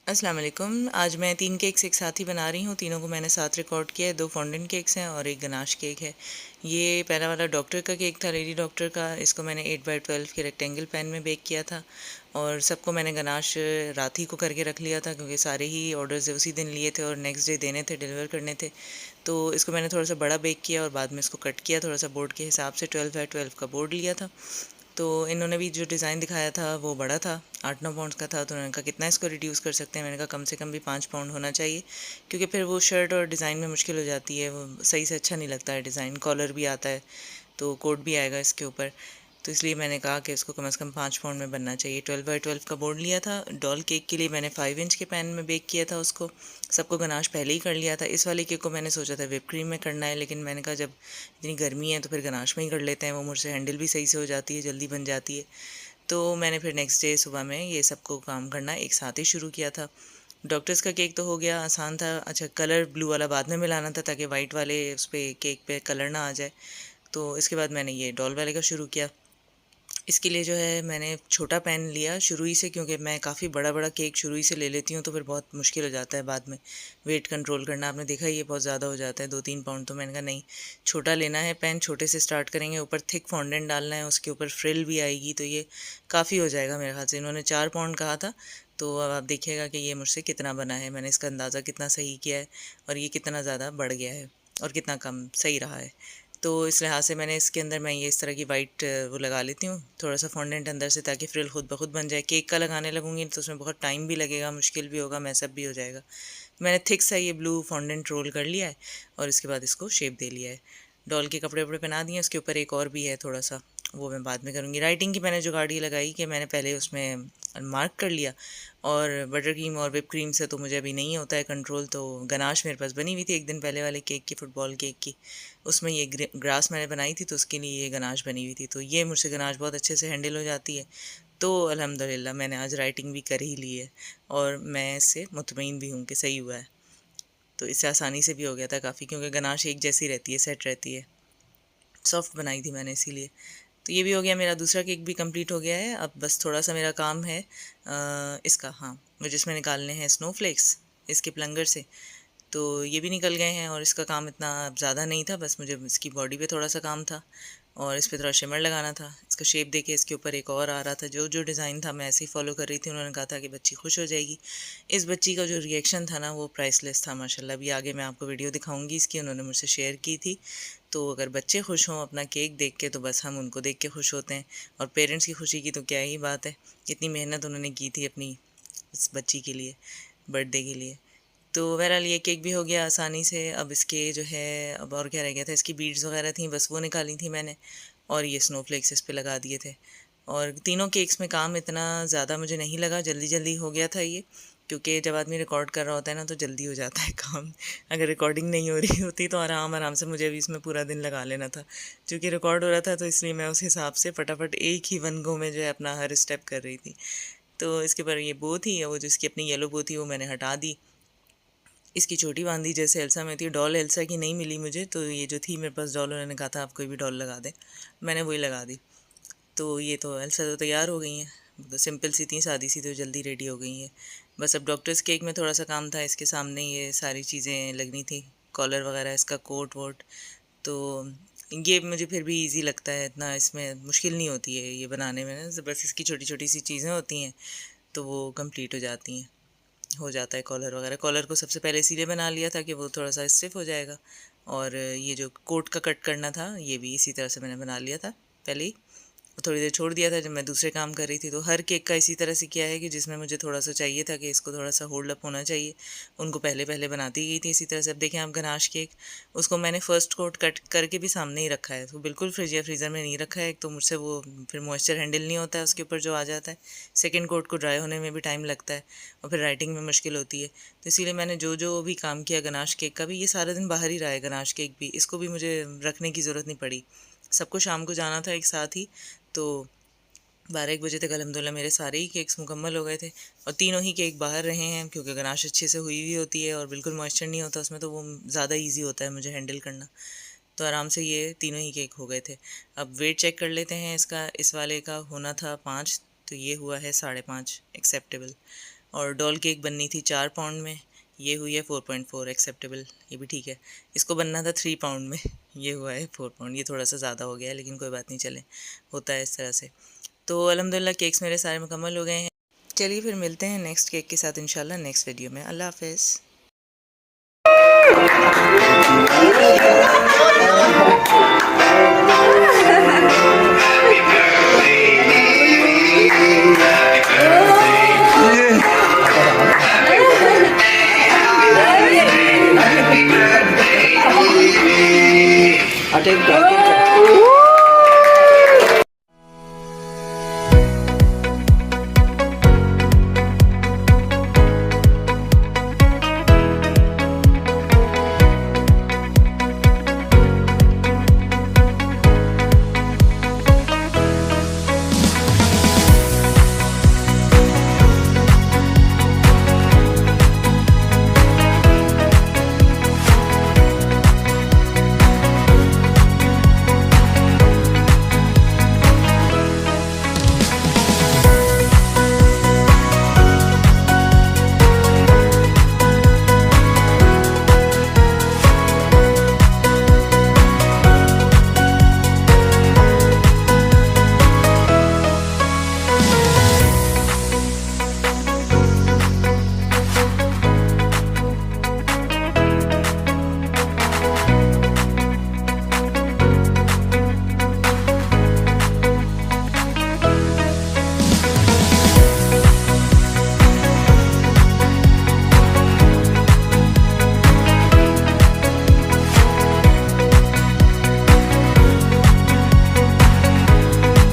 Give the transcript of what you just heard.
अस्सलाम वालेकुम। आज मैं 3 केक्स एक साथ ही बना रही हूँ। तीनों को मैंने साथ रिकॉर्ड किया है। 2 फॉन्डेंट केक्स हैं और एक गनाश केक है। ये पहला वाला डॉक्टर का केक था, लेडी डॉक्टर का। इसको मैंने 8x12 के रेक्टेंगल पैन में बेक किया था और सबको मैंने गनाश रात ही को करके रख लिया था, क्योंकि सारे ही ऑर्डर्स उसी दिन लिए थे और नेक्स्ट डे देने थे, डिलीवर करने थे। तो इसको मैंने थोड़ा सा बड़ा बेक किया और बाद में इसको कट किया थोड़ा सा बोर्ड के हिसाब से। 12x12 का बोर्ड लिया था। तो इन्होंने भी जो डिज़ाइन दिखाया था वो बड़ा था, 8-9 पाउंड का था। तो उन्होंने कहा कितना इसको रिड्यूस कर सकते हैं। मैंने कहा कम से कम भी 5 पाउंड होना चाहिए, क्योंकि फिर वो शर्ट और डिज़ाइन में मुश्किल हो जाती है, वो सही से अच्छा नहीं लगता है डिज़ाइन। कॉलर भी आता है तो कोट भी आएगा इसके ऊपर। तो इसलिए मैंने कहा कि इसको कम से कम 5 पाउंड में बनना चाहिए। 12x12 का बोर्ड लिया था। डॉल केक के लिए मैंने 5 इंच के पैन में बेक किया था उसको। सबको गनाश पहले ही कर लिया था। इस वाले केक को मैंने सोचा था व्हिप क्रीम में करना है, लेकिन मैंने कहा जब इतनी गर्मी है तो फिर गनाश में ही कर लेते हैं, वो मुझसे हैंडल भी सही से हो जाती है, जल्दी बन जाती है। तो मैंने फिर नेक्स्ट डे सुबह में ये सबको काम करना एक साथ ही शुरू किया था। डॉक्टर्स का केक तो हो गया, आसान था। अच्छा, कलर ब्लू वाला बाद में मिलाना था ताकि वाइट वाले उस पर केक पे कलर ना आ जाए। तो इसके बाद मैंने ये डॉल वाले का शुरू किया। इसके लिए जो है मैंने छोटा पैन लिया शुरू ही से, क्योंकि मैं काफ़ी बड़ा बड़ा केक शुरू ही से ले लेती हूँ तो फिर बहुत मुश्किल हो जाता है बाद में वेट कंट्रोल करना। आपने देखा ये बहुत ज़्यादा हो जाता है, 2-3 पाउंड। तो मैंने कहा नहीं, छोटा लेना है पैन, छोटे से स्टार्ट करेंगे। ऊपर थिक फॉन्डेंट डालना है, उसके ऊपर फ्रिल भी आएगी, तो ये काफ़ी हो जाएगा मेरे ख्याल से। इन्होंने 4 पाउंड कहा था, तो अब आप देखिएगा कि ये मुझसे कितना बना है। मैंने इसका अंदाज़ा कितना सही किया है और ये कितना ज़्यादा बढ़ गया है और कितना कम सही रहा है। तो इस लिहाज से मैंने इसके अंदर मैं ये इस तरह की वाइट वो लगा लेती हूँ, थोड़ा सा फॉन्डेंट अंदर से, ताकि फ्रिल खुद ब खुद बन जाए। केक का लगाने लगूंगी तो उसमें बहुत टाइम भी लगेगा, मुश्किल भी होगा, मैसअप भी हो जाएगा। मैंने थिक सा ये ब्लू फॉन्डेंट रोल कर लिया है और इसके बाद इसको शेप दे लिया है। डॉल के कपड़े वपड़े पहना दिए। उसके ऊपर एक और भी है थोड़ा सा, वो मैं बाद में करूँगी। राइटिंग की मैंने जुगाड़ ये लगाई कि मैंने पहले उसमें मार्क कर लिया, और बटर क्रीम और whip क्रीम से तो मुझे अभी नहीं होता है कंट्रोल। तो गनाश मेरे पास बनी हुई थी एक दिन पहले वाले केक की, फुटबॉल केक की। उसमें ये ग्रास मैंने बनाई थी, तो उसके लिए ये गनाश बनी हुई थी। तो ये मुझसे गनाश बहुत अच्छे से हैंडल हो जाती है। तो अल्हम्दुलिल्लाह मैंने आज राइटिंग भी कर ही ली है और मैं इससे मुतमईन भी हूँ कि सही हुआ है। तो इससे आसानी से भी हो गया था काफ़ी, क्योंकि गनाश एक जैसी रहती है, सेट रहती है। सॉफ्ट बनाई थी मैंने इसीलिए। तो ये भी हो गया, मेरा दूसरा केक भी कंप्लीट हो गया है। अब बस थोड़ा सा मेरा काम है इसका, हाँ, मुझे इसमें निकालने हैं स्नोफ्लेक्स इसके प्लंगर से। तो ये भी निकल गए हैं और इसका काम इतना ज़्यादा नहीं था, बस मुझे इसकी बॉडी पे थोड़ा सा काम था और इस पे थोड़ा शिमर लगाना था। इसका शेप देके इसके ऊपर एक और आ रहा था, जो जो डिज़ाइन था मैं ऐसे ही फॉलो कर रही थी। उन्होंने कहा था कि बच्ची खुश हो जाएगी। इस बच्ची का जो रिएक्शन था ना, वो प्राइसलेस था माशाल्लाह। अभी आगे मैं आपको वीडियो दिखाऊंगी इसकी, उन्होंने मुझसे शेयर की थी। तो अगर बच्चे खुश हों अपना केक देख के, तो बस हम उनको देख के खुश होते हैं। और पेरेंट्स की खुशी की तो क्या ही बात है, इतनी मेहनत उन्होंने की थी अपनी इस बच्ची के लिए, बर्थडे के लिए। तो बहरहाल ये केक भी हो गया आसानी से। अब इसके जो है, अब और क्या रह गया था, इसकी बीड्स वगैरह थी, बस वो निकाली थी मैंने और ये स्नोफ्लेक्स इस पे लगा दिए थे। और तीनों केक्स में काम इतना ज़्यादा मुझे नहीं लगा, जल्दी जल्दी हो गया था ये, क्योंकि जब आदमी रिकॉर्ड कर रहा होता है ना तो जल्दी हो जाता है काम। अगर रिकॉर्डिंग नहीं हो रही होती तो आराम आराम से मुझे भी इसमें पूरा दिन लगा लेना था। क्योंकि रिकॉर्ड हो रहा था तो इसलिए मैं उस हिसाब से फटाफट एक ही वन गो में जो है अपना हर स्टेप कर रही थी। तो इसके ऊपर ये बो थी, वो जो इसकी अपनी येलो बो थी वो मैंने हटा दी। इसकी चोटी बांधी जैसे एल्सा में थी। डॉल एल्सा की नहीं मिली मुझे, तो ये जो थी मेरे पास डॉल, उन्होंने कहा था आप कोई भी डॉल लगा दें, मैंने वही लगा दी। तो ये तो एल्सा तो तैयार हो गई हैं, तो सिंपल सी थी, सादी सी, तो जल्दी रेडी हो गई हैं। बस अब डॉक्टर्स केक में थोड़ा सा काम था, इसके सामने ये सारी चीज़ें लगनी थी, कॉलर वगैरह, इसका कोट वोट। तो ये मुझे फिर भी इजी लगता है, इतना इसमें मुश्किल नहीं होती है ये बनाने में ना, बस इसकी छोटी छोटी सी चीज़ें होती हैं तो वो कंप्लीट हो जाती हैं, हो जाता है कॉलर वगैरह। कॉलर को सबसे पहले इसीलिए बना लिया था कि वो थोड़ा सा स्टिफ हो जाएगा, और ये जो कोट का कट करना था ये भी इसी तरह से मैंने बना लिया था पहले ही। थोड़ी देर छोड़ दिया था जब मैं दूसरे काम कर रही थी। तो हर केक का इसी तरह से किया है कि जिसमें मुझे थोड़ा सा चाहिए था कि इसको थोड़ा सा होल्ड अप होना चाहिए, उनको पहले पहले बनाती गई थी इसी तरह से। अब देखें आप, गनाश केक, उसको मैंने फ़र्स्ट कोट कट करके भी सामने ही रखा है, तो बिल्कुल फ्रिज या फ्रीज़र में नहीं रखा है। एक तो मुझसे वो फिर मॉइस्चर हैंडल नहीं होता है उसके ऊपर जो आ जाता है। सेकेंड कोट को ड्राई होने में भी टाइम लगता है और फिर राइटिंग में मुश्किल होती है। तो इसीलिए मैंने जो जो भी काम किया गनाश केक का भी, ये सारा दिन बाहर ही रहा है गनाश केक भी, इसको भी मुझे रखने की ज़रूरत नहीं पड़ी। सबको शाम को जाना था एक साथ ही, तो 12-1 बजे तक अल्हम्दुलिल्लाह मेरे सारे ही केक्स मुकम्मल हो गए थे। और तीनों ही केक बाहर रहे हैं, क्योंकि गनाश अच्छे से हुई हुई होती है और बिल्कुल मॉइस्चर नहीं होता उसमें, तो वो ज़्यादा इजी होता है मुझे हैंडल करना। तो आराम से ये तीनों ही केक हो गए थे। अब वेट चेक कर लेते हैं इसका। इस वाले का होना था 5, तो ये हुआ है 5.5 एक्सेप्टेबल। और डॉल केक बननी थी 4 पाउंड में, ये हुई है 4.4 एक्सेप्टेबल, ये भी ठीक है। इसको बनना था 3 पाउंड में, ये हुआ है 4 पाउंड, ये थोड़ा सा ज़्यादा हो गया है लेकिन कोई बात नहीं, चले, होता है इस तरह से। तो अल्हम्दुलिल्लाह केक्स मेरे सारे मुकम्मल हो गए हैं। चलिए फिर मिलते हैं नेक्स्ट केक के साथ इंशाल्लाह नेक्स्ट वीडियो में। अल्लाह हाफ़िज़। I take that.